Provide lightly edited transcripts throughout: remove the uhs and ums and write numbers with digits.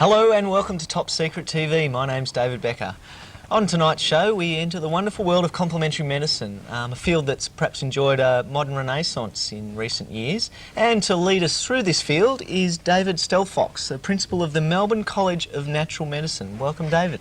Hello and welcome to Top Secret TV. My name's David Becker. On tonight's show we enter the wonderful world of complementary medicine, a field that's perhaps enjoyed a modern renaissance in recent years. And to lead us through this field is David Stelfox, the principal of the Melbourne College of Natural Medicine. Welcome, David.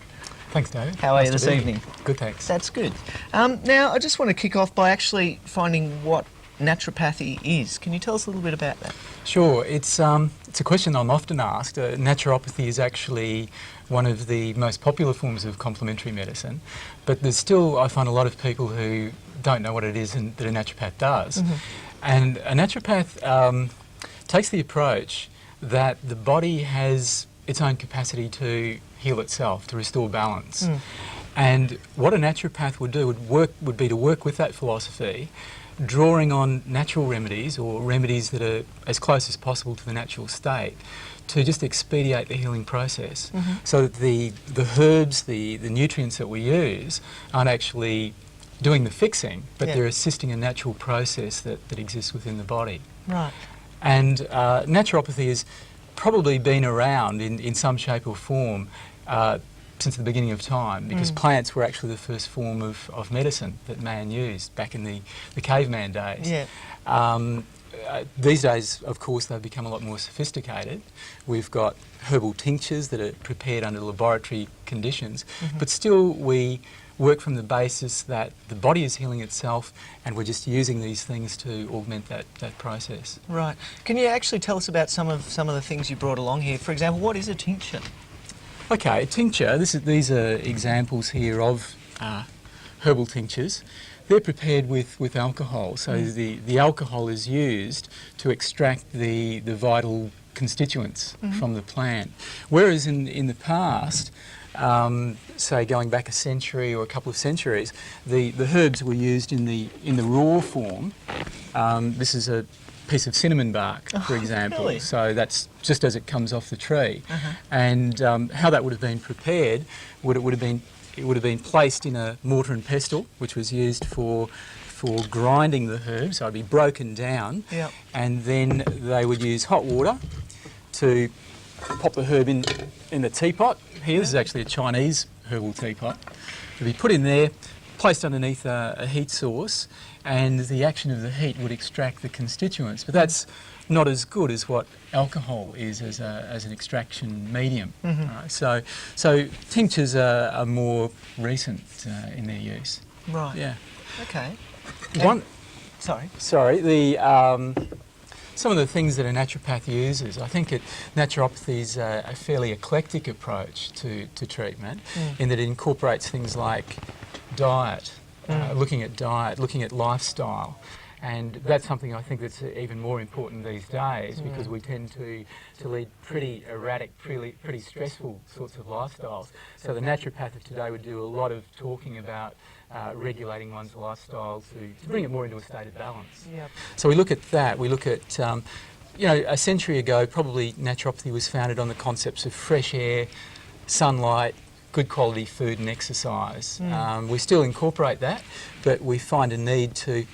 Thanks, David. How are you this evening? Good, thanks. That's good. Now, I just want to kick off by actually finding what naturopathy is. Can you tell us a little bit about that? Sure. It's a question I'm often asked. Naturopathy is actually one of the most popular forms of complementary medicine, but there's still, I find, a lot of people who don't know what it is and that a naturopath does. Mm-hmm. And a naturopath takes the approach that the body has its own capacity to heal itself, to restore balance. Mm. And what a naturopath would do would be to work with that philosophy, drawing on natural remedies or remedies that are as close as possible to the natural state to just expedite the healing process. Mm-hmm. So that the herbs, the nutrients that we use aren't actually doing the fixing, but they're assisting a natural process that exists within the body. Right. And naturopathy has probably been around in some shape or form since the beginning of time, because plants were actually the first form of medicine that man used back in the caveman days. Yeah. These days, of course, they've become a lot more sophisticated. We've got herbal tinctures that are prepared under laboratory conditions, but still we work from the basis that the body is healing itself and we're just using these things to augment that process. Right. Can you actually tell us about some of the things you brought along here? For example, what is a tincture? Okay, a tincture, these are examples here of herbal tinctures. They're prepared with alcohol, so the alcohol is used to extract the vital constituents from the plant. Whereas in the past, say going back a century or a couple of centuries, the herbs were used in the raw form. This is a piece of cinnamon bark, for example. Really? So that's just as it comes off the tree. And how that would have been prepared, it would have been placed in a mortar and pestle, which was used for grinding the herbs. So it'd be broken down, and then they would use hot water to pop the herb in the teapot. Here, this is actually a Chinese herbal teapot. It'd be put in there, placed underneath a heat source, and the action of the heat would extract the constituents. But that's not as good as what alcohol is as an extraction medium. Right? So tinctures are more recent in their use. Right. Yeah. Okay. Sorry. Some of the things that a naturopath uses, I think naturopathy is a fairly eclectic approach to treatment, in that it incorporates things like diet, looking at lifestyle. And that's something I think that's even more important these days, because we tend to lead pretty erratic, pretty stressful sorts of lifestyles. So the naturopath of today would do a lot of talking about regulating one's lifestyle to bring it more into a state of balance. Yep. So we look at that. We look at, a century ago, probably naturopathy was founded on the concepts of fresh air, sunlight, good quality food and exercise. We still incorporate that, but we find a need to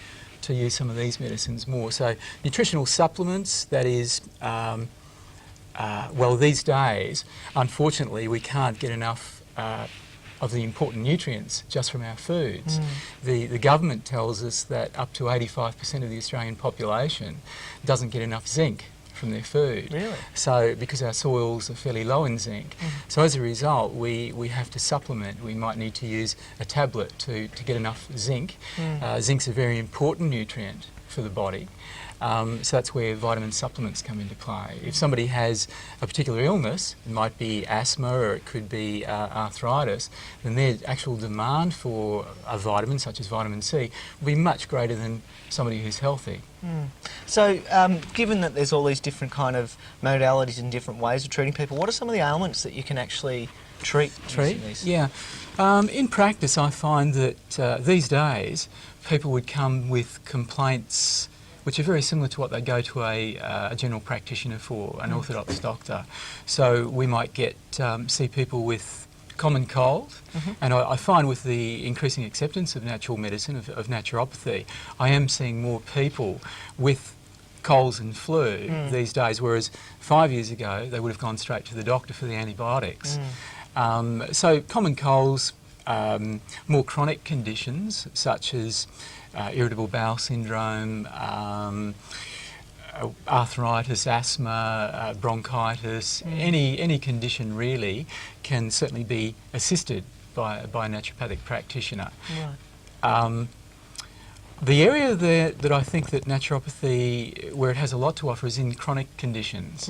use some of these medicines more. So nutritional supplements, that is, these days, unfortunately, we can't get enough of the important nutrients just from our foods. The government tells us that up to 85% of the Australian population doesn't get enough zinc from their food. Really? So because our soils are fairly low in zinc, so as a result we have to supplement. We might need to use a tablet to get enough zinc. Zinc's a very important nutrient for the body. So that's where vitamin supplements come into play. If somebody has a particular illness, it might be asthma or it could be arthritis, then their actual demand for a vitamin, such as vitamin C, will be much greater than somebody who's healthy. So, given that there's all these different kind of modalities and different ways of treating people, what are some of the ailments that you can actually treat? Yeah. In practice, I find that these days people would come with complaints which are very similar to what they go to a general practitioner for, an orthodox doctor. So we might see people with common cold, and I find with the increasing acceptance of natural medicine, of naturopathy, I am seeing more people with colds and flu these days, whereas 5 years ago they would have gone straight to the doctor for the antibiotics. So common colds, more chronic conditions such as irritable bowel syndrome, arthritis, asthma, bronchitis, any condition really can certainly be assisted by a naturopathic practitioner. Right. The area there that I think that naturopathy, where it has a lot to offer, is in chronic conditions.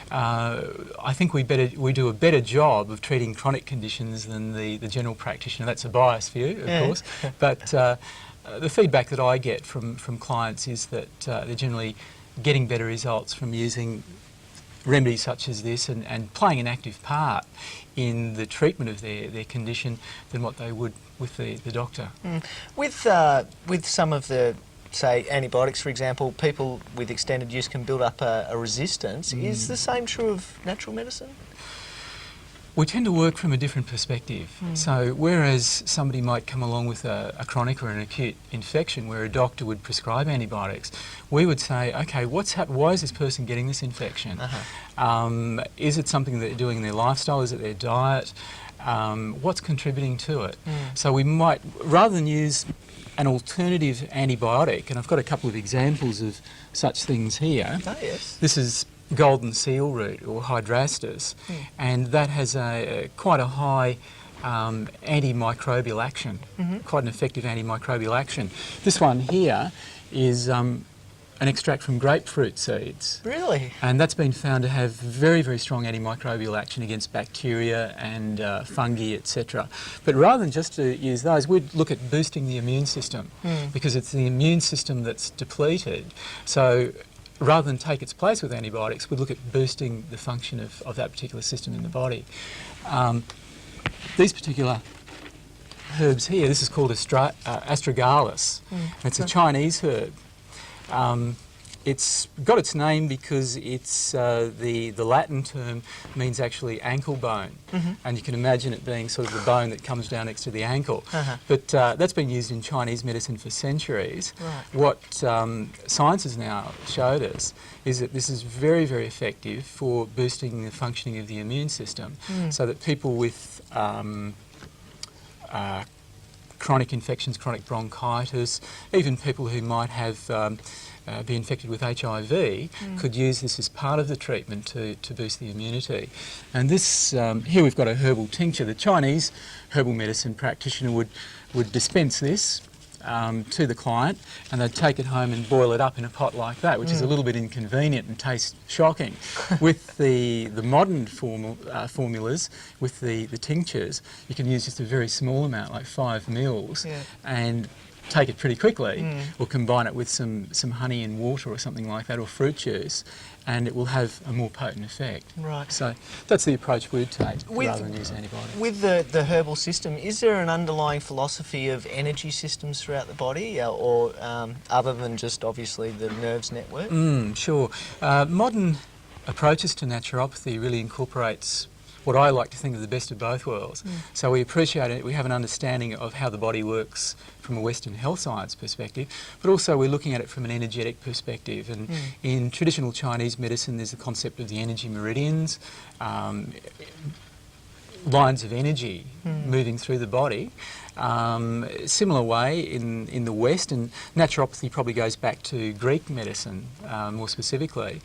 I think we do a better job of treating chronic conditions than the general practitioner. That's a biased view, of course, but the feedback that I get from clients is that they're generally getting better results from using remedies such as this and playing an active part in the treatment of their condition than what they would with the doctor. With some of the, say, antibiotics, for example, people with extended use can build up a resistance. Is the same true of natural medicine? We tend to work from a different perspective. So whereas somebody might come along with a chronic or an acute infection where a doctor would prescribe antibiotics, we would say, okay, why is this person getting this infection? Is it something that they're doing in their lifestyle? Is it their diet? What's contributing to it? So we might, rather than use an alternative antibiotic, and I've got a couple of examples of such things here. Oh, yes. This is golden seal root or hydrastis, and that has quite a high antimicrobial action, quite an effective antimicrobial action. This one here is an extract from grapefruit seeds. Really? And that's been found to have very, very strong antimicrobial action against bacteria and fungi, etc. But rather than just to use those, we'd look at boosting the immune system because it's the immune system that's depleted. So rather than take its place with antibiotics, we'd look at boosting the function of that particular system in the body. These particular herbs here, this is called astragalus. It's a Chinese herb. It's got its name because it's the Latin term means actually ankle bone, and you can imagine it being sort of the bone that comes down next to the ankle. But that's been used in Chinese medicine for centuries. Right. What science has now showed us is that this is very, very effective for boosting the functioning of the immune system, so that people with chronic infections, chronic bronchitis, even people who might have be infected with HIV could use this as part of the treatment to boost the immunity. And this, here we've got a herbal tincture. The Chinese herbal medicine practitioner would dispense this to the client, and they'd take it home and boil it up in a pot like that, which is a little bit inconvenient and tastes shocking. With the modern formulas, with the tinctures, you can use just a very small amount, like 5 mils, and take it pretty quickly, or combine it with some honey and water or something like that, or fruit juice, and it will have a more potent effect. Right. So that's the approach we'd take rather than use antibiotics. With the herbal system, is there an underlying philosophy of energy systems throughout the body, or other than just obviously the nerves network? Sure. Modern approaches to naturopathy really incorporates what I like to think of the best of both worlds. So we appreciate it, we have an understanding of how the body works from a Western health science perspective, but also we're looking at it from an energetic perspective. And in traditional Chinese medicine, there's the concept of the energy meridians, lines of energy moving through the body. Similar way in the West, and naturopathy probably goes back to Greek medicine more specifically.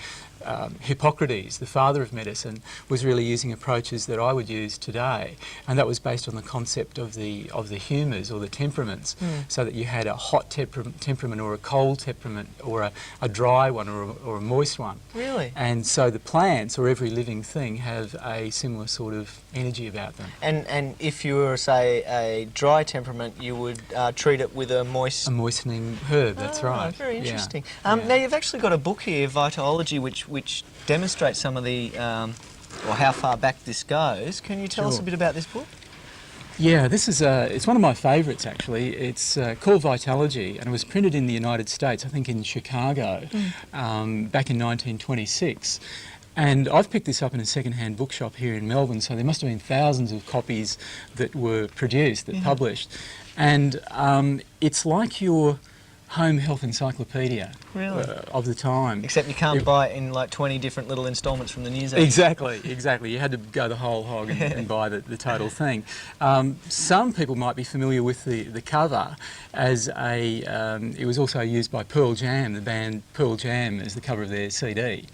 Hippocrates, the father of medicine, was really using approaches that I would use today, and that was based on the concept of the humours or the temperaments, so that you had a hot temperament or a cold temperament, or a dry one or a moist one. Really? And so the plants or every living thing have a similar sort of energy about them. And if you were, say, a dry temperament, you would treat it with a moist... A moistening herb, that's right. Very interesting. Yeah. Now, you've actually got a book here, Vitology, which demonstrates some of the, or how far back this goes. Can you tell us a bit about this book? Yeah, this is it's one of my favourites actually. It's called Vitology, and it was printed in the United States, I think in Chicago, back in 1926. And I've picked this up in a second-hand bookshop here in Melbourne, so there must have been thousands of copies that were produced, that published. And it's like you're home health encyclopedia Really? of the time. Except you can't buy it in like 20 different little instalments from the newsagent. Exactly. You had to go the whole hog and buy the total thing. Some people might be familiar with the cover as a. It was also used by Pearl Jam, the band Pearl Jam, as the cover of their CD.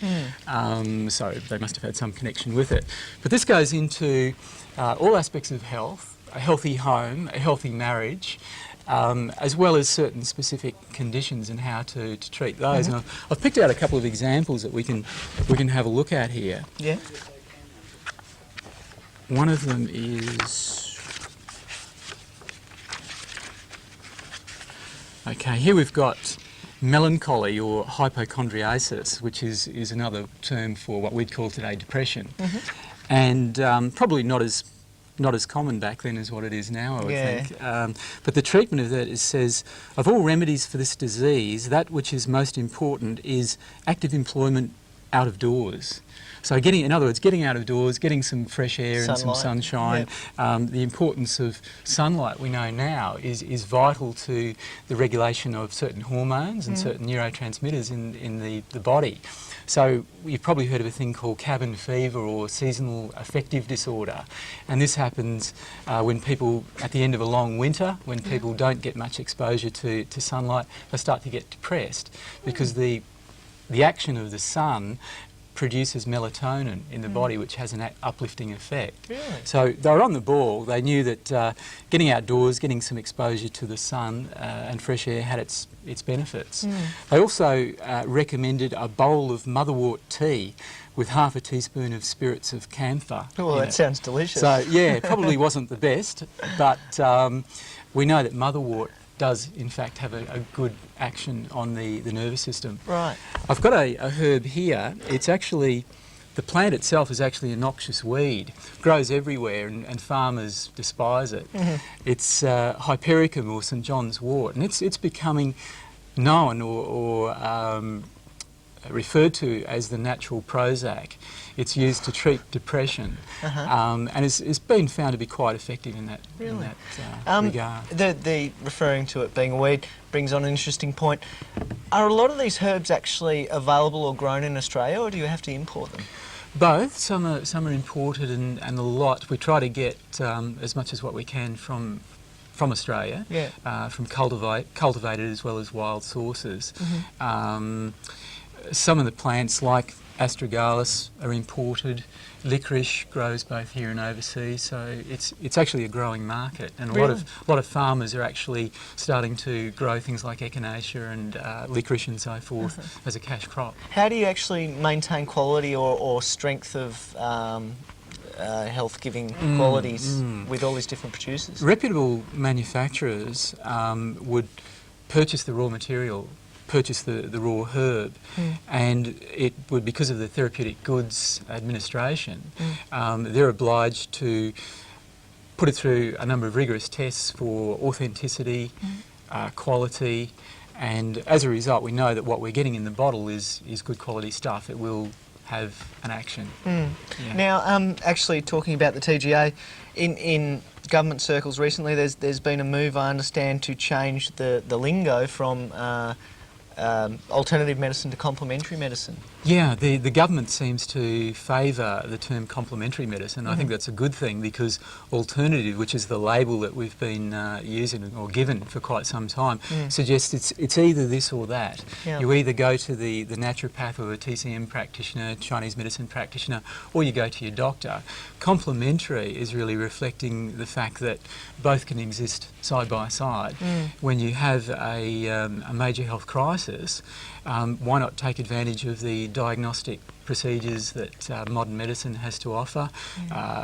So they must have had some connection with it. But this goes into all aspects of health, a healthy home, a healthy marriage. As well as certain specific conditions and how to treat those. And I've picked out a couple of examples that we can have a look at here. Yeah. One of them is... Okay, here we've got melancholy or hypochondriasis, which is another term for what we'd call today depression. And probably not as common back then as what it is now, I would think. But the treatment of that says, of all remedies for this disease, that which is most important is active employment out of doors. So in other words, getting out of doors, getting some fresh air and some sunshine. The importance of sunlight, we know now, is vital to the regulation of certain hormones and certain neurotransmitters in the body. So you've probably heard of a thing called cabin fever or seasonal affective disorder, and this happens when people, at the end of a long winter, when people don't get much exposure to sunlight, they start to get depressed because the action of the sun produces melatonin in the body, which has an uplifting effect. Really? So they were on the ball. They knew that getting outdoors, getting some exposure to the sun and fresh air had its benefits. They also recommended a bowl of motherwort tea with half a teaspoon of spirits of camphor. Oh, that sounds delicious. So yeah, it probably wasn't the best, but we know that motherwort does in fact have a good action on the nervous system. Right. I've got a herb here. It's actually, the plant itself is actually a noxious weed. It grows everywhere and farmers despise it. It's Hypericum or St John's wort, and it's becoming known or referred to as the natural Prozac. It's used to treat depression, and it's been found to be quite effective in that, regard. The referring to it being a weed brings on an interesting point. Are a lot of these herbs actually available or grown in Australia, or do you have to import them? Both. Some are imported, and a lot we try to get as much as what we can from Australia, from cultivated as well as wild sources. Some of the plants, like astragalus, are imported. Licorice grows both here and overseas, so it's actually a growing market, and a lot of farmers are actually starting to grow things like echinacea and licorice and so forth as a cash crop. How do you actually maintain quality or strength of health-giving qualities with all these different producers? Reputable manufacturers would purchase the raw material, purchase the raw herb, and it would, because of the Therapeutic Goods Administration, they're obliged to put it through a number of rigorous tests for authenticity, quality, and as a result we know that what we're getting in the bottle is good quality stuff. It will have an action. Now, actually talking about the TGA, in government circles recently there's been a move, I understand, to change the lingo from alternative medicine to complementary medicine. Yeah, the government seems to favour the term complementary medicine. I think that's a good thing, because alternative, which is the label that we've been using or given for quite some time, suggests it's either this or that. You either go to the naturopath or the TCM practitioner, Chinese medicine practitioner, or you go to your doctor. Complementary is really reflecting the fact that both can exist side by side. When you have a major health crisis, why not take advantage of the diagnostic procedures that modern medicine has to offer?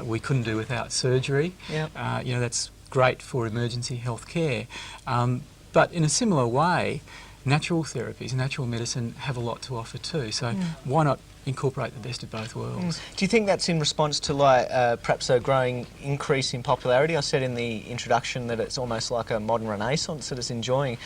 We couldn't do without surgery. That's great for emergency health care. But in a similar way, natural therapies, natural medicine have a lot to offer too. So why not incorporate the best of both worlds? Do you think that's in response to perhaps a growing increase in popularity? I said in the introduction that it's almost like a modern renaissance that it's enjoying.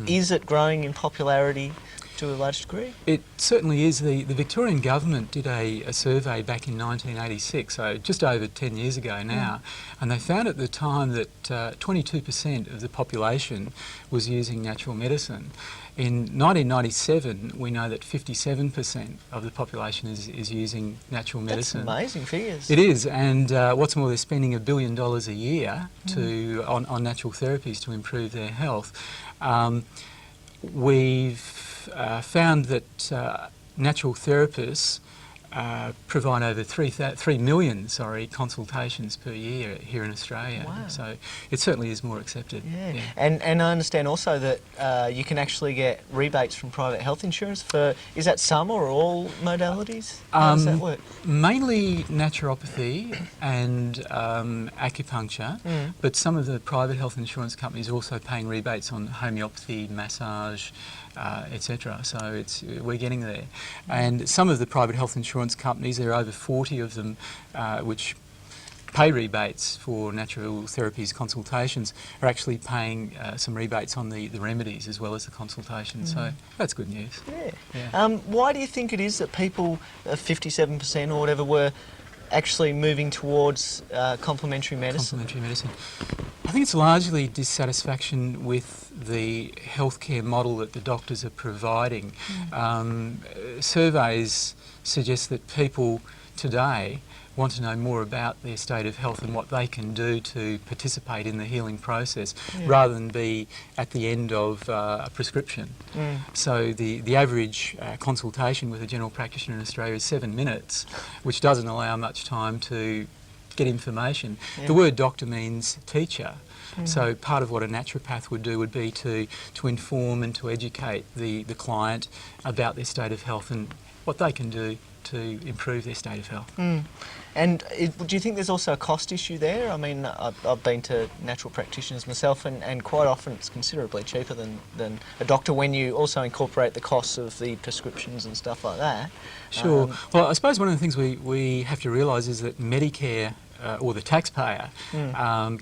Is it growing in popularity? to a large degree? It certainly is. The Victorian government did a survey back in 1986, so just over 10 years ago now, and they found at the time that 22% of the population was using natural medicine. In 1997, we know that 57% of the population is using natural medicine. That's amazing figures. It is, and what's more, they're spending $1 billion a year on natural therapies to improve their health. We've found that natural therapists provide over 3 million consultations per year here in Australia. Wow. So it certainly is more accepted. Yeah. And I understand also that you can actually get rebates from private health insurance for, is that some or all modalities? How does that work? Mainly naturopathy and acupuncture, but some of the private health insurance companies are also paying rebates on homeopathy, massage, etc. So we're getting there. And some of the private health insurance companies, there are over 40 of them, which pay rebates for natural therapies consultations, are actually paying some rebates on the remedies as well as the consultations. So that's good news. Yeah. Why do you think it is that people, 57% or whatever, were actually moving towards complementary medicine? Complementary medicine. I think it's largely dissatisfaction with the healthcare model that the doctors are providing. Surveys suggest that people today want to know more about their state of health and what they can do to participate in the healing process rather than be at the end of a prescription. So the average consultation with a general practitioner in Australia is 7 minutes, which doesn't allow much time to get information. The word doctor means teacher. So part of what a naturopath would do would be to inform and to educate the client about their state of health and what they can do to improve their state of health. And do you think there's also a cost issue there? I mean, I've been to natural practitioners myself, and quite often it's considerably cheaper than a doctor when you also incorporate the costs of the prescriptions and stuff like that. Sure. Well, I suppose one of the things we have to realise is that Medicare or the taxpayer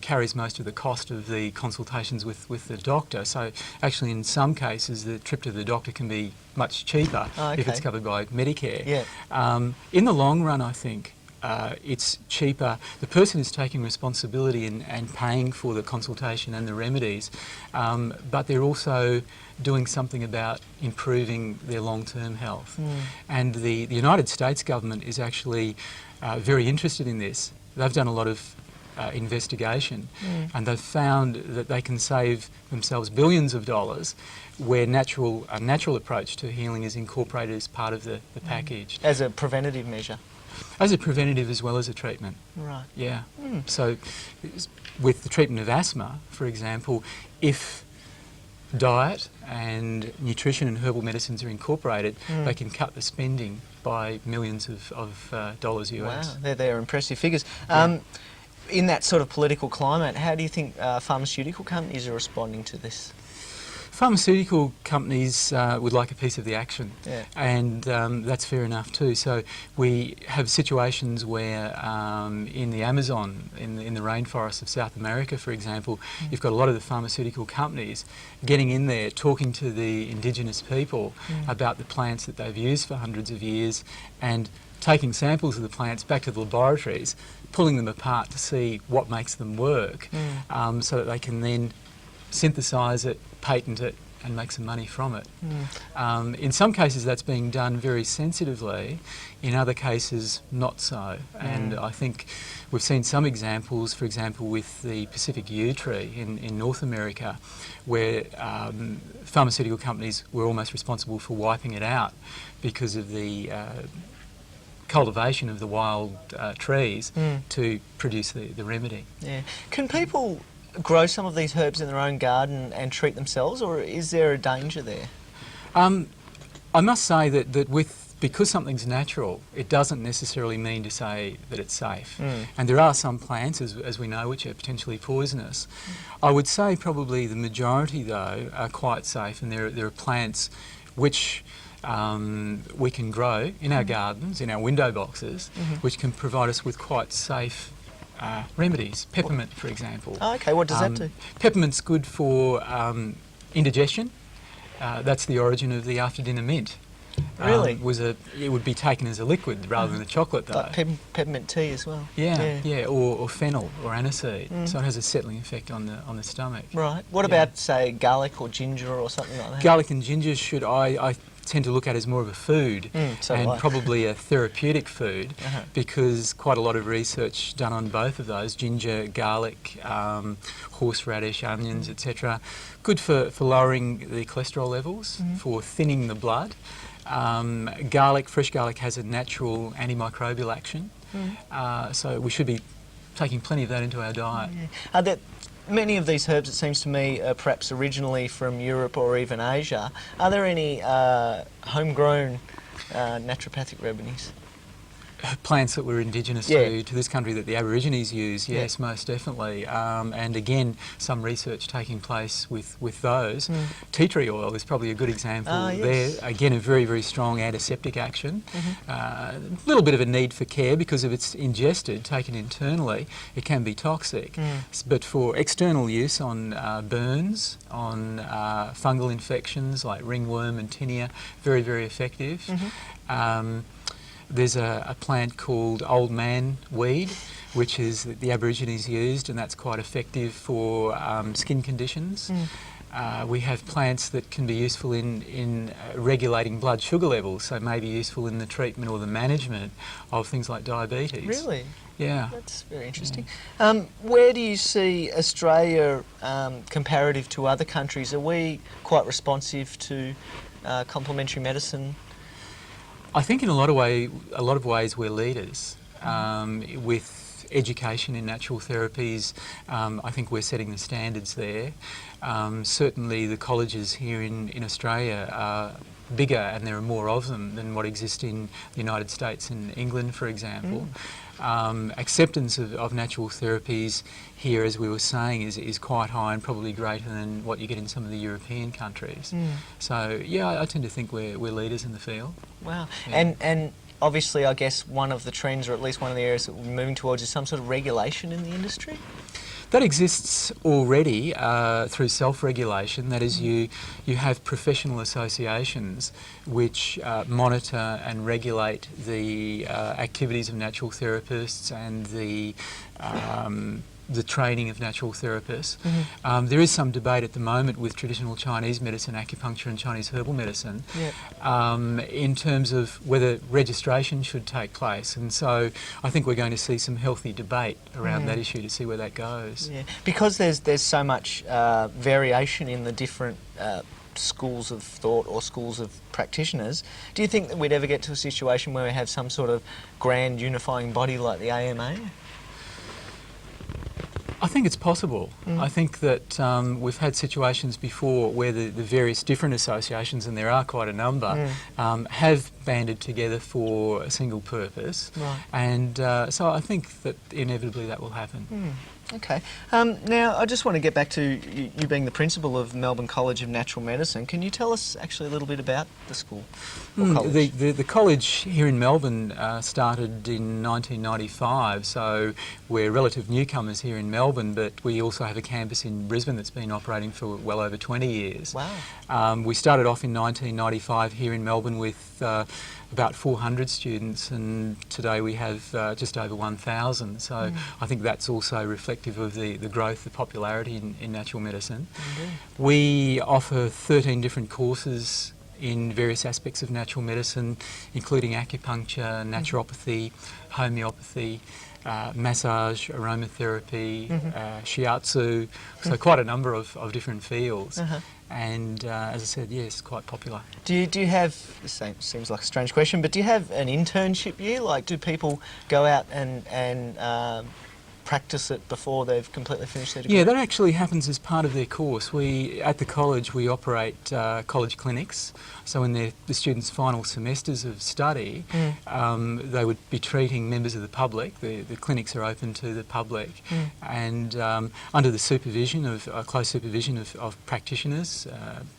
carries most of the cost of the consultations with the doctor. So actually in some cases the trip to the doctor can be much cheaper if it's covered by Medicare. In the long run, I think it's cheaper. The person is taking responsibility and paying for the consultation and the remedies, but they're also doing something about improving their long-term health. And the United States government is actually very interested in this. They've done a lot of investigation and they've found that they can save themselves billions of dollars where a natural approach to healing is incorporated as part of the package. As a preventative measure? As a preventative as well as a treatment. Right. Yeah. So with the treatment of asthma, for example, if diet and nutrition and herbal medicines are incorporated, they can cut the spending by millions of dollars US. Wow, they're impressive figures. In that sort of political climate, how do you think pharmaceutical companies are responding to this? Pharmaceutical companies would like a piece of the action, and that's fair enough too. So we have situations where in the Amazon, in the rainforests of South America, for example, you've got a lot of the pharmaceutical companies getting in there, talking to the indigenous people about the plants that they've used for hundreds of years, and taking samples of the plants back to the laboratories, pulling them apart to see what makes them work, so that they can then synthesise it, patent it and make some money from it. In some cases that's being done very sensitively, in other cases not so. And I think we've seen some examples, for example with the Pacific yew tree in North America, where pharmaceutical companies were almost responsible for wiping it out because of the cultivation of the wild trees to produce the remedy. Yeah. Can people grow some of these herbs in their own garden and treat themselves, or is there a danger there? I must say that because something's natural, it doesn't necessarily mean to say that it's safe. And there are some plants, as we know, which are potentially poisonous. I would say probably the majority, though, are quite safe, and there are plants which we can grow in our gardens, in our window boxes, which can provide us with quite safe remedies. Peppermint, for example. Oh, okay, what does that do? Peppermint's good for indigestion That's the origin of the after-dinner mint. Really? It would be taken as a liquid rather than a chocolate, though. Like peppermint tea as well. Yeah, or fennel or aniseed. So it has a settling effect on the stomach. Right. What about, say, garlic or ginger or something like that? Garlic and ginger I tend to look at as more of a food so do I. and probably a therapeutic food because quite a lot of research done on both of those, ginger, garlic, horseradish, onions, etc. Good for lowering the cholesterol levels, for thinning the blood. Fresh garlic has a natural antimicrobial action, so we should be taking plenty of that into our diet. Are there many of these herbs, it seems to me, are perhaps originally from Europe or even Asia? Are there any homegrown naturopathic remedies? Plants that were indigenous to this country that the Aborigines use, yes, most definitely. And again, some research taking place with those. Tea tree oil is probably a good example there. Again, a very, very strong antiseptic action. A little bit of a need for care because if it's ingested, taken internally, it can be toxic. But for external use on burns, on fungal infections like ringworm and tinea, very, very effective. There's a plant called old man weed, which is that the Aborigines used, and that's quite effective for skin conditions. We have plants that can be useful in regulating blood sugar levels, so may be useful in the treatment or the management of things like diabetes. Really? Yeah. That's very interesting. Where do you see Australia comparative to other countries? Are we quite responsive to complementary medicine? I think in a lot of ways we're leaders. With education in natural therapies, I think we're setting the standards there. Certainly the colleges here in Australia are bigger and there are more of them than what exist in the United States and England, for example. Acceptance of natural therapies here, as we were saying, is quite high and probably greater than what you get in some of the European countries. So, yeah, I tend to think we're leaders in the field. Wow. Yeah. And obviously, I guess one of the trends, or at least one of the areas that we're moving towards, is some sort of regulation in the industry? That exists already through self-regulation. That is, you have professional associations which monitor and regulate the activities of natural therapists and the training of natural therapists. There is some debate at the moment with traditional Chinese medicine, acupuncture and Chinese herbal medicine in terms of whether registration should take place, and so I think we're going to see some healthy debate around that issue to see where that goes. Yeah, because there's so much variation in the different schools of thought or schools of practitioners. Do you think that we'd ever get to a situation where we have some sort of grand unifying body like the AMA? I think it's possible. I think that we've had situations before where the various different associations, and there are quite a number, have banded together for a single purpose. Right. And so I think that inevitably that will happen. Okay. Now, I just want to get back to you being the principal of Melbourne College of Natural Medicine. Can you tell us actually a little bit about the school or college? The college here in Melbourne started in 1995, so we're relative newcomers here in Melbourne, but we also have a campus in Brisbane that's been operating for well over 20 years. Wow. We started off in 1995 here in Melbourne with about 400 students, and today we have just over 1,000. So I think that's also reflective of the growth, the popularity in natural medicine. We offer 13 different courses in various aspects of natural medicine, including acupuncture, naturopathy, homeopathy, massage, aromatherapy, shiatsu, so quite a number of different fields. And as I said, yes, quite popular. Do you have, this seems like a strange question, but do you have an internship year? Like, do people go out and practice it before they've completely finished their degree? Yeah, that actually happens as part of their course. At the college, we operate college clinics. So in the students' final semesters of study, they would be treating members of the public. The clinics are open to the public, and under the supervision of close supervision of practitioners,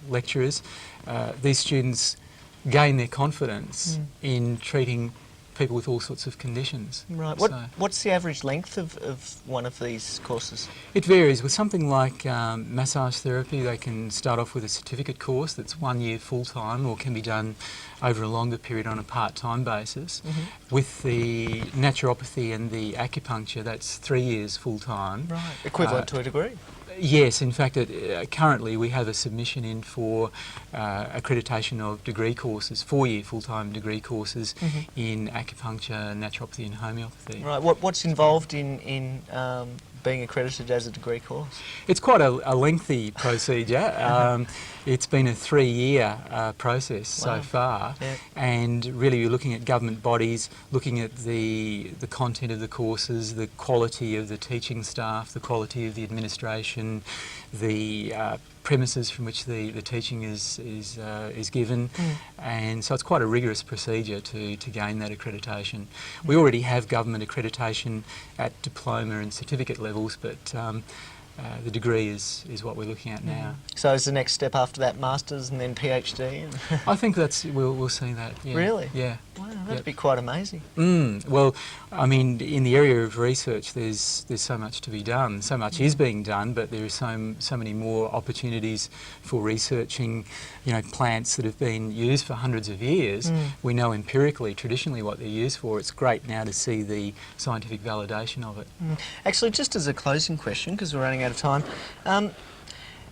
lecturers, these students gain their confidence in treating people with all sorts of conditions. Right. So What's the average length of one of these courses? it varies. With something like massage therapy, they can start off with a certificate course that's 1 year full-time or can be done over a longer period on a part-time basis. With the naturopathy and the acupuncture, that's 3 years full-time. Right. Equivalent to a degree? Yes, in fact, currently we have a submission in for accreditation of degree courses, 4-year full-time degree courses in acupuncture, naturopathy and homeopathy. Right. What's involved in being accredited as a degree course? It's quite a lengthy procedure. It's been a 3-year process so far, and really you're looking at government bodies, looking at the content of the courses, the quality of the teaching staff, the quality of the administration, the premises from which the teaching is given, and so it's quite a rigorous procedure to gain that accreditation. We already have government accreditation at diploma and certificate levels, but the degree is what we're looking at now. So is the next step after that masters and then PhD? I think we'll see that. Yeah. Really? Yeah. Wow, that'd be quite amazing. Well, I mean, in the area of research, there's so much to be done. So much is being done, but there are so many more opportunities for researching, plants that have been used for hundreds of years. We know empirically, traditionally, what they're used for. It's great now to see the scientific validation of it. Actually, just as a closing question, because we're running out of time,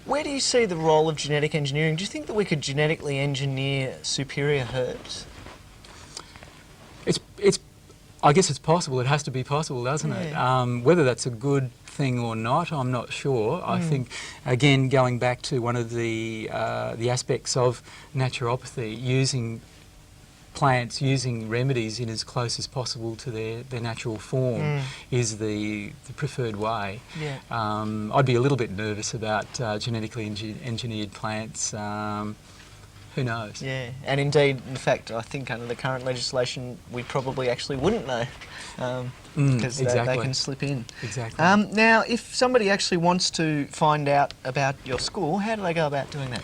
where do you see the role of genetic engineering? Do you think that we could genetically engineer superior herbs? I guess it's possible. It has to be possible, doesn't it? Whether that's a good thing or not, I'm not sure. I think, again, going back to one of the aspects of naturopathy, using plants, using remedies in as close as possible to their natural form is the preferred way. Yeah. I'd be a little bit nervous about genetically engineered plants. Who knows? Yeah, and indeed, in fact, I think under the current legislation, we probably actually wouldn't know, because they can slip in. Exactly. Now, if somebody actually wants to find out about your school, how do they go about doing that?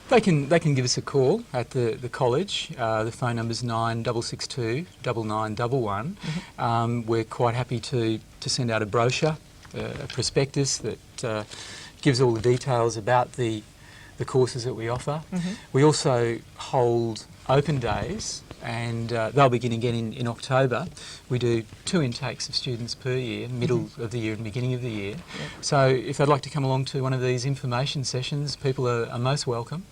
They can give us a call at the college. The phone number's 9662 9911. We're quite happy to send out a brochure, a prospectus that gives all the details about the courses that we offer. We also hold open days, and they'll begin again in October. We do 2 intakes of students per year, middle of the year and beginning of the year. So if they'd like to come along to one of these information sessions, people are most welcome.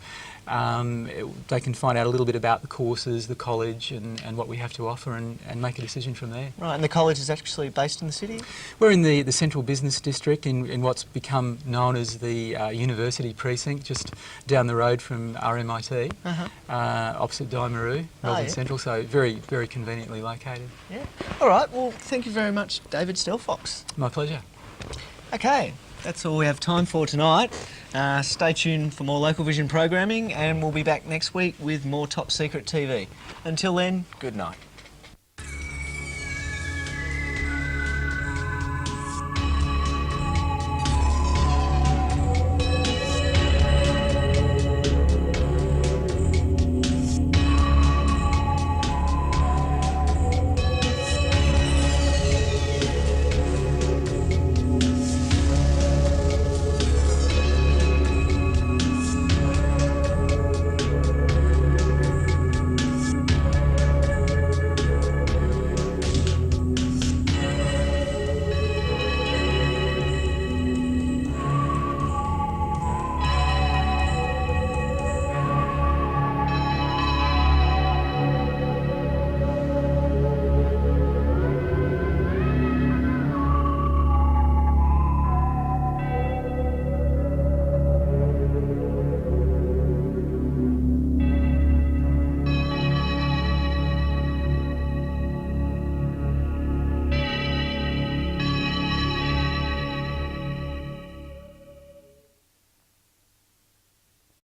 They can find out a little bit about the courses, the college and what we have to offer and make a decision from there. Right, and the college is actually based in the city? We're in the central business district in what's become known as the University Precinct, just down the road from RMIT, opposite Daimaru, Melbourne Central, so very, very conveniently located. Yeah. All right, well, thank you very much, David Stelfox. My pleasure. Okay, that's all we have time for tonight. Stay tuned for more Local Vision programming, and we'll be back next week with more Top Secret TV. Until then, good night.